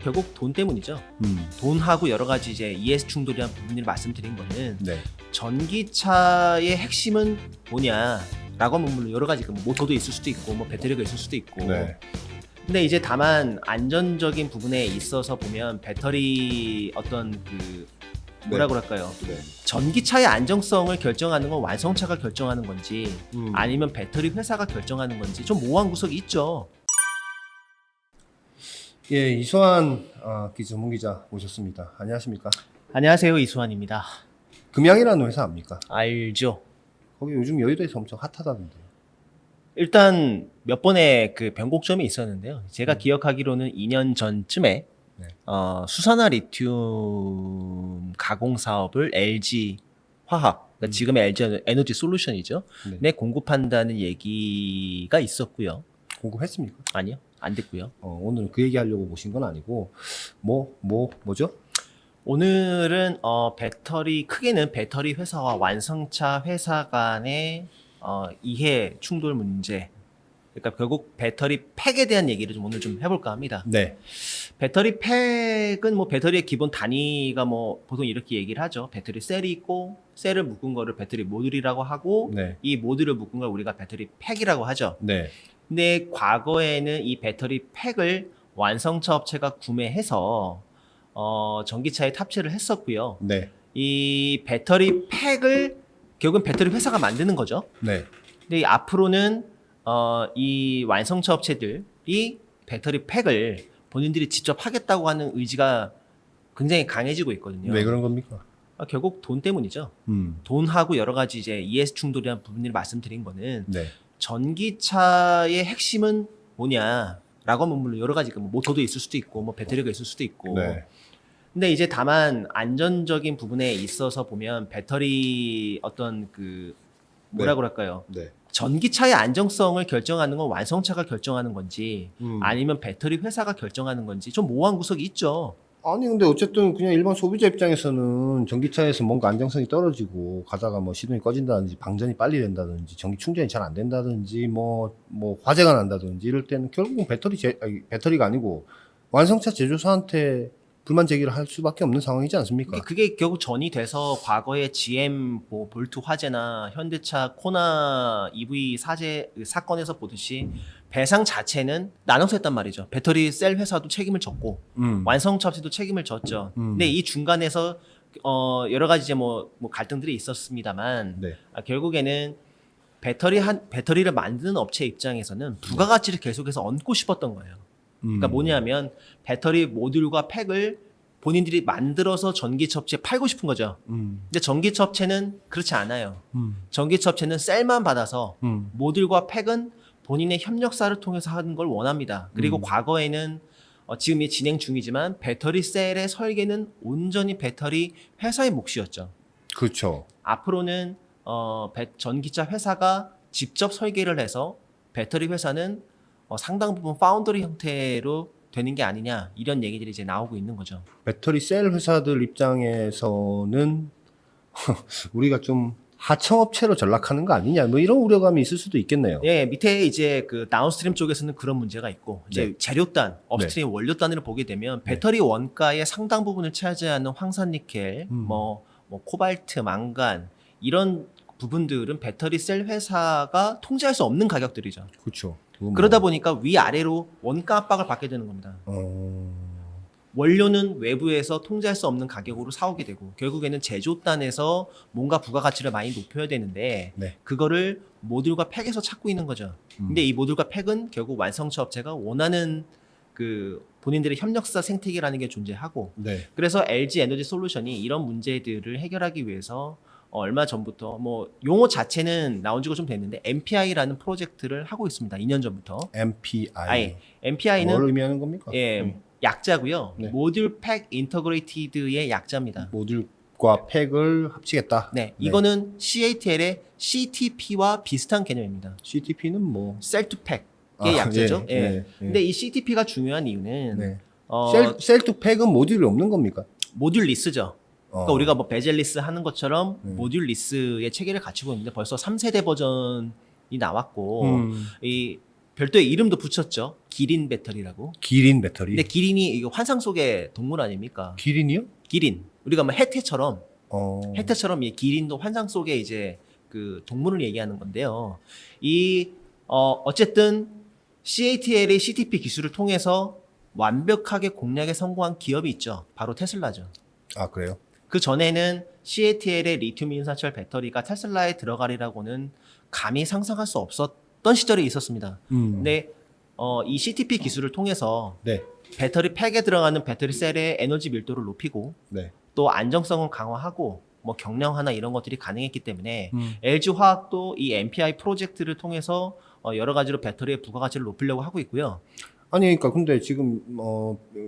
결국 돈 때문이죠. 돈하고 여러 가지 이제 ES 충돌이란 부분을 말씀드린 거는 네. 전기차의 핵심은 뭐냐라고 하면 물론 여러 가지 모터도 있을 수도 있고 뭐 배터리가 있을 수도 있고. 네. 근데 이제 다만 안전적인 부분에 있어서 보면 배터리 어떤 그 뭐라 그럴까요? 네. 전기차의 안정성을 결정하는 건 완성차가 결정하는 건지 아니면 배터리 회사가 결정하는 건지 좀 모호한 구석이 있죠. 예, 이수환 전문기자 모셨습니다. 안녕하십니까? 안녕하세요, 이수환입니다. 금양이라는 회사 압니까? 알죠. 거기 요즘 여의도에서 엄청 핫하다던데요. 일단 몇 번의 그 변곡점이 있었는데요. 제가 기억하기로는 2년 전쯤에 네. 수산화 리튬 가공 사업을 LG 화학, 그러니까 지금의 LG 에너지 솔루션이죠. 네. 네, 공급한다는 얘기가 있었고요. 공급했습니까? 아니요, 안 됐고요. 오늘은 그 얘기하려고 모신 건 아니고 뭐죠? 오늘은 배터리 크게는 배터리 회사와 완성차 회사 간의 이해 충돌 문제. 그러니까 결국 배터리 팩에 대한 얘기를 좀 오늘 좀 해볼까 합니다. 네. 배터리 팩은 뭐 배터리의 기본 단위가 뭐 보통 이렇게 얘기를 하죠. 배터리 셀이 있고 셀을 묶은 거를 배터리 모듈이라고 하고 네. 이 모듈을 묶은 걸 우리가 배터리 팩이라고 하죠. 네. 근데 과거에는 이 배터리 팩을 완성차 업체가 구매해서 전기차에 탑재를 했었고요. 네. 이 배터리 팩을 결국은 배터리 회사가 만드는 거죠. 네. 근데 앞으로는 이 완성차 업체들이 배터리 팩을 본인들이 직접 하겠다고 하는 의지가 굉장히 강해지고 있거든요. 왜 그런 겁니까? 결국 돈 때문이죠. 돈하고 여러 가지 이제 ES 충돌이란 부분을 말씀드린 거는 네. 전기차의 핵심은 뭐냐라고 하면 물론 여러 가지 모터도 있을 수도 있고 뭐 배터리가 있을 수도 있고. 네. 근데 이제 다만 안전적인 부분에 있어서 보면 배터리 어떤 그 뭐라 그럴까요? 네. 전기차의 안정성을 결정하는 건 완성차가 결정하는 건지 아니면 배터리 회사가 결정하는 건지 좀 모호한 구석이 있죠. 아니 근데 어쨌든 그냥 일반 소비자 입장에서는 전기차에서 뭔가 안정성이 떨어지고 가다가 뭐 시동이 꺼진다든지 방전이 빨리 된다든지 전기 충전이 잘 안 된다든지 뭐 화재가 난다든지 이럴 때는 결국은 배터리가 아니고 완성차 제조사한테 불만 제기를 할 수밖에 없는 상황이지 않습니까? 그게 결국 전이 돼서 과거에 GM 뭐 볼트 화재나 현대차 코나 EV 사건에서 보듯이 배상 자체는 나눠서 했단 말이죠. 배터리 셀 회사도 책임을 졌고 완성차 업체도 책임을 졌죠. 근데 이 중간에서 여러 가지 이제 뭐 갈등들이 있었습니다만 네. 결국에는 배터리를 만드는 업체 입장에서는 부가가치를 계속해서 얹고 싶었던 거예요. 그러니까 뭐냐면 배터리 모듈과 팩을 본인들이 만들어서 전기차 업체에 팔고 싶은 거죠. 근데 전기차 업체는 그렇지 않아요. 전기차 업체는 셀만 받아서 모듈과 팩은 본인의 협력사를 통해서 하는 걸 원합니다. 그리고 과거에는 지금 진행 중이지만 배터리 셀의 설계는 온전히 배터리 회사의 몫이었죠. 그렇죠. 앞으로는 전기차 회사가 직접 설계를 해서 배터리 회사는 상당 부분 파운더리 형태로 되는 게 아니냐 이런 얘기들이 이제 나오고 있는 거죠. 배터리 셀 회사들 입장에서는 우리가 좀 하청업체로 전락하는 거 아니냐 뭐 이런 우려감이 있을 수도 있겠네요. 예, 밑에 이제 그 다운스트림 쪽에서는 그런 문제가 있고 이제 네. 재료단, 업스트림 원료단을 보게 되면 배터리 원가의 상당 부분을 차지하는 황산니켈, 뭐 코발트, 망간 이런 부분들은 배터리 셀 회사가 통제할 수 없는 가격들이죠. 그렇죠. 그러다 보니까 위아래로 원가 압박을 받게 되는 겁니다. 원료는 외부에서 통제할 수 없는 가격으로 사오게 되고 결국에는 제조단에서 뭔가 부가가치를 많이 높여야 되는데 네. 그거를 모듈과 팩에서 찾고 있는 거죠. 근데 이 모듈과 팩은 결국 완성차 업체가 원하는 그 본인들의 협력사 생태계라는 게 존재하고 네. 그래서 LG 에너지 솔루션이 이런 문제들을 해결하기 위해서 얼마 전부터 뭐 용어 자체는 나온 지가 좀 됐는데 MPI라는 프로젝트를 하고 있습니다. 2년 전부터. MPI. MPI는 뭘 의미하는 겁니까? 예, 약자고요. 네. 모듈 팩 인터그레이티드의 약자입니다. 모듈과 팩을 합치겠다. 네, 이거는 CATL의 CTP와 비슷한 개념입니다. CTP는 뭐 셀 투 팩의 약자죠. 예, 예. 예, 예. 근데 이 CTP가 중요한 이유는 네. 어, 셀투 팩은 모듈이 없는 겁니까? 모듈 리스죠. 그러니까 우리가 뭐 베젤 리스 하는 것처럼 네. 모듈 리스의 체계를 갖추고 있는데 벌써 3세대 버전이 나왔고 이 별도의 이름도 붙였죠. 기린 배터리라고. 기린 배터리. 근데 기린이 이거 환상 속의 동물 아닙니까? 기린이요? 기린. 우리가 뭐 해태처럼 어. 해태처럼 이 기린도 환상 속의 이제 그 동물을 얘기하는 건데요. 이 어쨌든 CATL의 CTP 기술을 통해서 완벽하게 공략에 성공한 기업이 있죠. 바로 테슬라죠. 아 그래요? 그 전에는 CATL의 리튬 인산철 배터리가 테슬라에 들어가리라고는 감히 상상할 수 없었던 시절이 있었습니다. 근데 이 CTP 기술을 통해서 네. 배터리 팩에 들어가는 배터리 셀의 에너지 밀도를 높이고 네. 또 안정성을 강화하고 뭐 경량화나 이런 것들이 가능했기 때문에 LG 화학도 이 MPI 프로젝트를 통해서 여러 가지로 배터리의 부가가치를 높이려고 하고 있고요. 아니 그러니까 근데 지금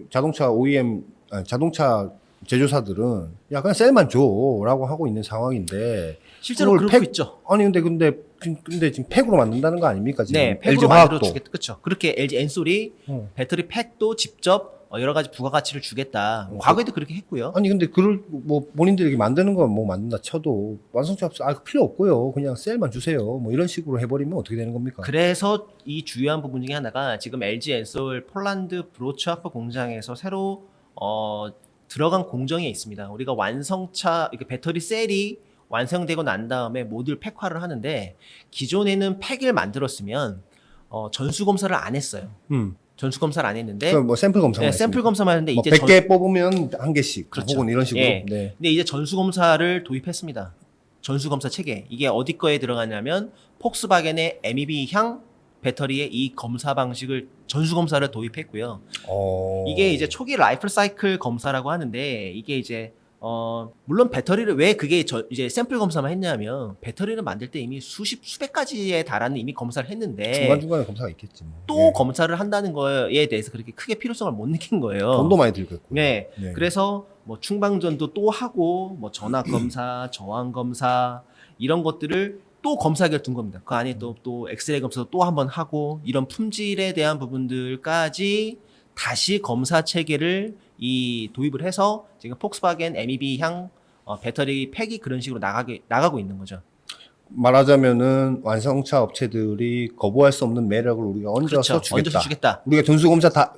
자동차 OEM 자동차 제조사들은 야 그냥 셀만 줘라고 하고 있는 상황인데 실제로 그걸 그렇고 있죠. 아니 근데 지금 팩으로 만든다는 거 아닙니까 지금? 네, LG 팩으로 화학도. 만들어 주겠다. 그렇죠. 그렇게 LG 엔솔이 배터리 팩도 직접 여러 가지 부가가치를 주겠다. 과거에도 그렇게 했고요. 아니 근데 그걸 뭐 본인들이 이렇게 만드는 건 뭐 만든다 쳐도 완성차 없어 필요 없고요. 그냥 셀만 주세요. 뭐 이런 식으로 해버리면 어떻게 되는 겁니까? 그래서 이 주요한 부분 중에 하나가 지금 LG 엔솔 폴란드 브로츠하프 공장에서 새로 들어간 공정이 있습니다. 우리가 완성차 이렇게 배터리 셀이 완성되고 난 다음에 모듈 팩화를 하는데 기존에는 팩을 만들었으면 전수 검사를 안 했어요. 전수 검사를 안 했는데 뭐 샘플 검사만 네, 샘플 검사만 했는데 뭐 이제 100개 뽑으면 한 개씩 그렇죠. 혹은 이런 식으로. 예. 네. 근데 이제 전수 검사를 도입했습니다. 전수 검사 체계. 이게 어디 거에 들어가냐면 폭스바겐의 MEB향 배터리의 이 검사 방식을 전수 검사를 도입했고요. 이게 이제 초기 라이프 사이클 검사라고 하는데 이게 이제 물론 배터리를 왜 그게 이제 샘플 검사만 했냐면 배터리를 만들 때 이미 수백 가지에 달하는 이미 검사를 했는데 중간중간에 검사가 있겠지 뭐. 또 네. 검사를 한다는 거에 대해서 그렇게 크게 필요성을 못 느낀 거예요. 돈도 많이 들겠고. 네. 네. 그래서 뭐 충방전도 또 하고 뭐 전압 검사, 저항 검사 이런 것들을 또 검사기를 둔 겁니다. 그 안에 또 엑스레이 검사도 또 한 번 하고 이런 품질에 대한 부분들까지 다시 검사 체계를 도입을 해서 지금 폭스바겐 MEB향 배터리 팩이 그런 식으로 나가고 있는 거죠. 말하자면은 완성차 업체들이 거부할 수 없는 매력을 우리가 얹어서 그렇죠. 얹어서 주겠다. 우리가 전수 검사 다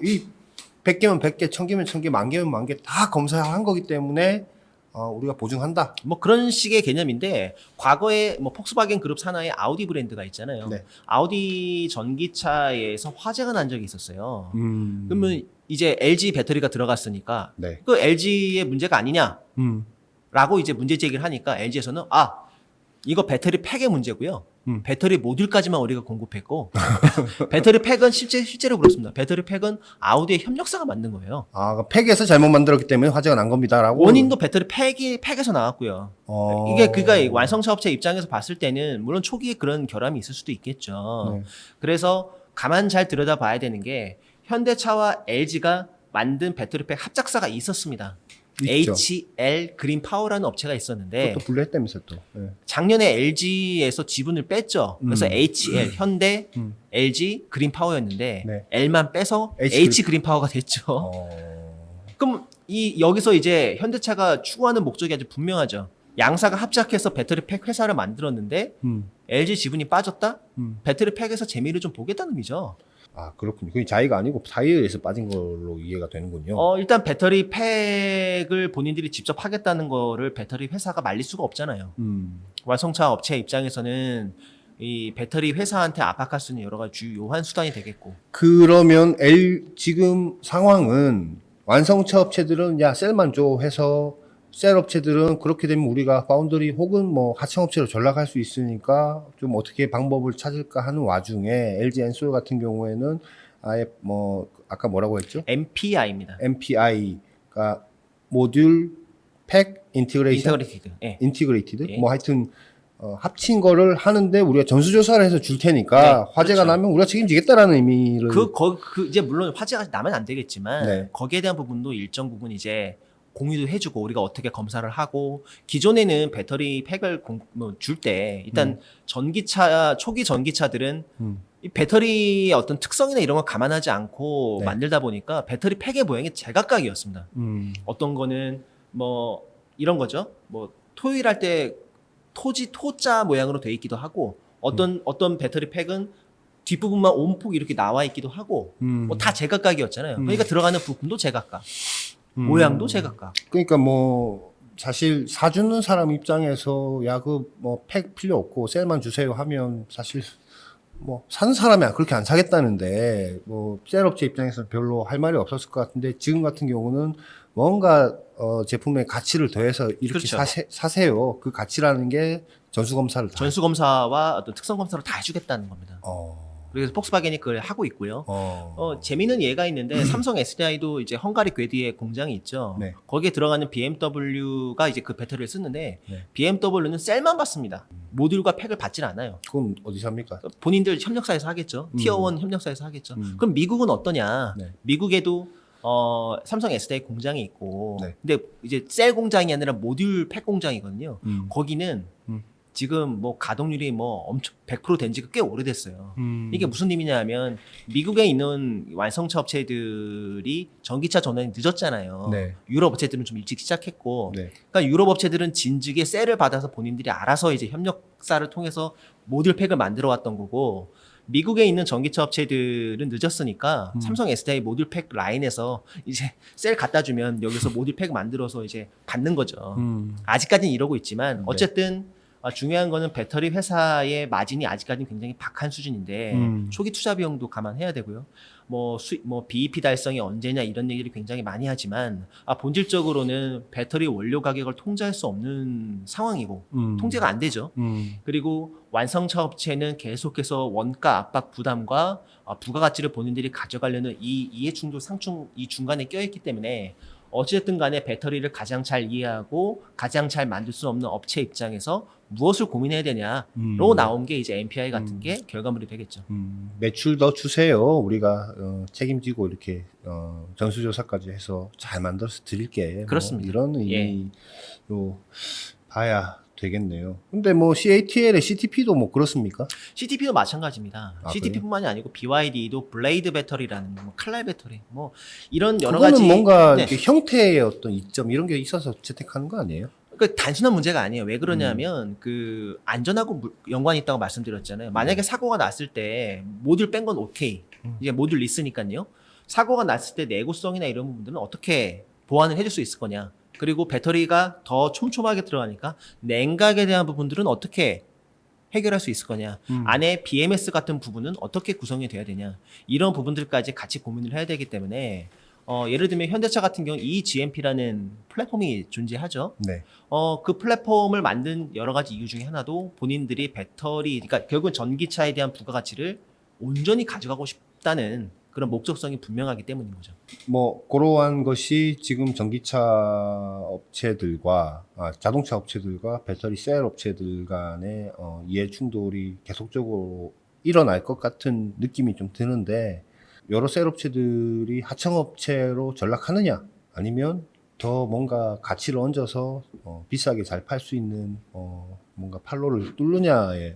100개면 100개, 1000개면 1000개, 10,000개면 10,000개 다 검사한 거기 때문에 우리가 보증한다. 뭐 그런 식의 개념인데 과거에 뭐 폭스바겐 그룹 산하에 아우디 브랜드가 있잖아요. 네. 아우디 전기차에서 화재가 난 적이 있었어요. 음. 그러면 이제 LG 배터리가 들어갔으니까 네. 그 LG의 문제가 아니냐라고 이제 문제 제기를 하니까 LG에서는 이거 배터리 팩의 문제고요. 배터리 모듈까지만 우리가 공급했고 배터리 팩은 실제로 그렇습니다. 배터리 팩은 아우디의 협력사가 만든 거예요. 팩에서 잘못 만들었기 때문에 화재가 난 겁니다라고. 원인도 배터리 팩에서 나왔고요. 이게 그러니까 완성차 업체 입장에서 봤을 때는 물론 초기에 그런 결함이 있을 수도 있겠죠. 네. 그래서 가만 잘 들여다봐야 되는 게 현대차와 LG가 만든 배터리 팩 합작사가 있었습니다. 있죠. HL 그린 파워라는 업체가 있었는데 또 분류했다면서 또. 네. 작년에 LG에서 지분을 뺐죠. 그래서 HL 현대 LG 그린 파워였는데 네. L만 빼서 H H 그린 파워가 됐죠. 그럼 여기서 이제 현대차가 추구하는 목적이 아주 분명하죠. 양사가 합작해서 배터리 팩 회사를 만들었는데 LG 지분이 빠졌다? 배터리 팩에서 재미를 좀 보겠다는 의미죠. 그렇군요. 그게 자의가 아니고 사이에서 빠진 걸로 이해가 되는군요. 일단 배터리 팩을 본인들이 직접 하겠다는 거를 배터리 회사가 말릴 수가 없잖아요. 완성차 업체 입장에서는 이 배터리 회사한테 압박할 수 있는 여러 가지 주요한 수단이 되겠고. 그러면 지금 상황은 완성차 업체들은 야 셀만 줘 해서 셀 업체들은 그렇게 되면 우리가 파운드리 혹은 뭐 하청 업체로 전락할 수 있으니까 좀 어떻게 방법을 찾을까 하는 와중에 LG 엔솔 같은 경우에는 아예 뭐 아까 뭐라고 했죠? MPI입니다. MPI가 모듈 팩 인티그레이션 인티그레이티드 예. 뭐 하여튼 합친 거를 하는데 우리가 전수조사를 해서 줄 테니까 네, 화재가 그렇죠. 나면 우리가 책임지겠다라는 의미를 이제 물론 화재가 나면 안 되겠지만 네. 거기에 대한 부분도 일정 부분 이제 공유도 해주고 우리가 어떻게 검사를 하고 기존에는 배터리 팩을 줄 때 일단 초기 전기차들은 이 배터리의 어떤 특성이나 이런 걸 감안하지 않고 네. 만들다 보니까 배터리 팩의 모양이 제각각이었습니다. 어떤 거는 뭐 이런 거죠. 뭐 토요일 때 토자 모양으로 돼 있기도 하고 어떤 배터리 팩은 뒷부분만 온폭 이렇게 나와 있기도 하고 뭐 다 제각각이었잖아요. 그러니까 들어가는 부품도 제각각, 모양도 제각각. 그러니까 뭐 사실 사주는 사람 입장에서 야 그 뭐 팩 필요 없고 셀만 주세요 하면 사실 뭐 사는 사람이 그렇게 안 사겠다는데 뭐 셀 업체 입장에서는 별로 할 말이 없었을 것 같은데 지금 같은 경우는 뭔가 제품의 가치를 더해서 이렇게 그렇죠. 사세요. 그 가치라는 게 전수검사를 다 전수검사와 어떤 특성검사를 다 해주겠다는 겁니다. 그래서 폭스바겐이 그걸 하고 있고요. 재미있는 예가 있는데 삼성 SDI도 이제 헝가리 괴디에 공장이 있죠. 네. 거기에 들어가는 BMW가 이제 그 배터리를 쓰는데 네. BMW는 셀만 받습니다. 모듈과 팩을 받질 않아요. 그건 어디서 합니까? 본인들 협력사에서 하겠죠. 티어 1 협력사에서 하겠죠. 그럼 미국은 어떠냐? 네. 미국에도 삼성 SDI 공장이 있고 네. 근데 이제 셀 공장이 아니라 모듈 팩 공장이거든요. 거기는 음. 지금 뭐 가동률이 뭐 엄청 100% 된 지가 꽤 오래됐어요. 이게 무슨 의미냐면 미국에 있는 완성차 업체들이 전기차 전환이 늦었잖아요. 네. 유럽 업체들은 좀 일찍 시작했고, 네. 그러니까 유럽 업체들은 진즉에 셀을 받아서 본인들이 알아서 이제 협력사를 통해서 모듈 팩을 만들어 왔던 거고, 미국에 있는 전기차 업체들은 늦었으니까 삼성 SDI 모듈 팩 라인에서 이제 셀 갖다 주면 여기서 모듈 팩 만들어서 이제 받는 거죠. 아직까지는 이러고 있지만 어쨌든 중요한 거는 배터리 회사의 마진이 아직까지는 굉장히 박한 수준인데 초기 투자 비용도 감안해야 되고요. 뭐 BEP 달성이 언제냐 이런 얘기를 굉장히 많이 하지만 본질적으로는 배터리 원료 가격을 통제할 수 없는 상황이고 통제가 안 되죠. 그리고 완성차 업체는 계속해서 원가 압박 부담과 부가가치를 본인들이 가져가려는 이 이해충돌 상충 이 중간에 껴있기 때문에 어쨌든 간에 배터리를 가장 잘 이해하고 가장 잘 만들 수 없는 업체 입장에서 무엇을 고민해야 되냐로 나온 게 이제 MPI 같은 게 결과물이 되겠죠. 매출 더 주세요. 우리가 책임지고 이렇게 전수조사까지 해서 잘 만들어서 드릴게. 그렇습니다. 뭐 이런 의미로 봐야 되겠네요. 근데 뭐 CATL의 CTP도 뭐 그렇습니까? CTP도 마찬가지입니다. 아, CTP뿐만이 아니고 BYD도 블레이드 배터리라는 뭐 칼날 배터리 뭐 이런 여러 그거는 가지 뭔가 네. 이렇게 형태의 어떤 이점 이런 게 있어서 채택하는 거 아니에요? 그러니까 단순한 문제가 아니에요. 왜 그러냐면 그 안전하고 연관이 있다고 말씀드렸잖아요. 만약에 사고가 났을 때 모듈 뺀 건 오케이. 이제 모듈 리스니까요. 사고가 났을 때 내구성이나 이런 부분들은 어떻게 보완을 해줄 수 있을 거냐. 그리고 배터리가 더 촘촘하게 들어가니까 냉각에 대한 부분들은 어떻게 해결할 수 있을 거냐. 안에 BMS 같은 부분은 어떻게 구성이 돼야 되냐. 이런 부분들까지 같이 고민을 해야 되기 때문에 예를 들면 현대차 같은 경우 eGMP라는 플랫폼이 존재하죠. 네. 그 플랫폼을 만든 여러 가지 이유 중에 하나도 본인들이 배터리, 그러니까 결국은 전기차에 대한 부가가치를 온전히 가져가고 싶다는 그런 목적성이 분명하기 때문인 거죠. 뭐 그러한 것이 지금 전기차 업체들과 자동차 업체들과 배터리 셀 업체들 간의 이해 충돌이 계속적으로 일어날 것 같은 느낌이 좀 드는데 여러 셀 업체들이 하청업체로 전락하느냐 아니면 더 뭔가 가치를 얹어서 비싸게 잘 팔 수 있는 뭔가 판로를 뚫느냐의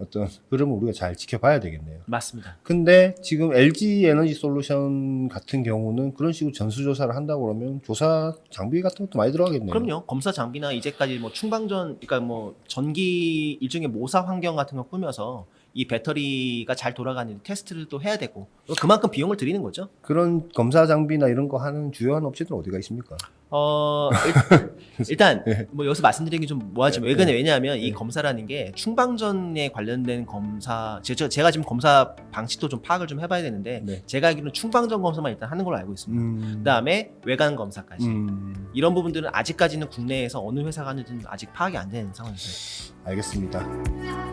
어떤 흐름을 우리가 잘 지켜봐야 되겠네요. 맞습니다. 근데 지금 LG 에너지 솔루션 같은 경우는 그런 식으로 전수조사를 한다고 그러면 조사 장비 같은 것도 많이 들어가겠네요. 그럼요. 검사 장비나 이제까지 뭐 충방전, 그러니까 뭐 전기 일종의 모사 환경 같은 거 꾸며서 이 배터리가 잘 돌아가는 테스트를 또 해야 되고 그만큼 비용을 들이는 거죠. 그런 검사 장비나 이런 거 하는 주요한 업체들은 어디가 있습니까? 일단 뭐 여기서 말씀드리기 좀 뭐하지만 왜냐하면 이 검사라는 게 충방전에 관련된 검사 제가 지금 검사 방식도 좀 파악을 좀 해봐야 되는데 네. 제가 알기로는 충방전 검사만 일단 하는 걸로 알고 있습니다. 그다음에 외관 검사까지 이런 부분들은 아직까지는 국내에서 어느 회사가 하는지는 아직 파악이 안 되는 상황이죠. 알겠습니다.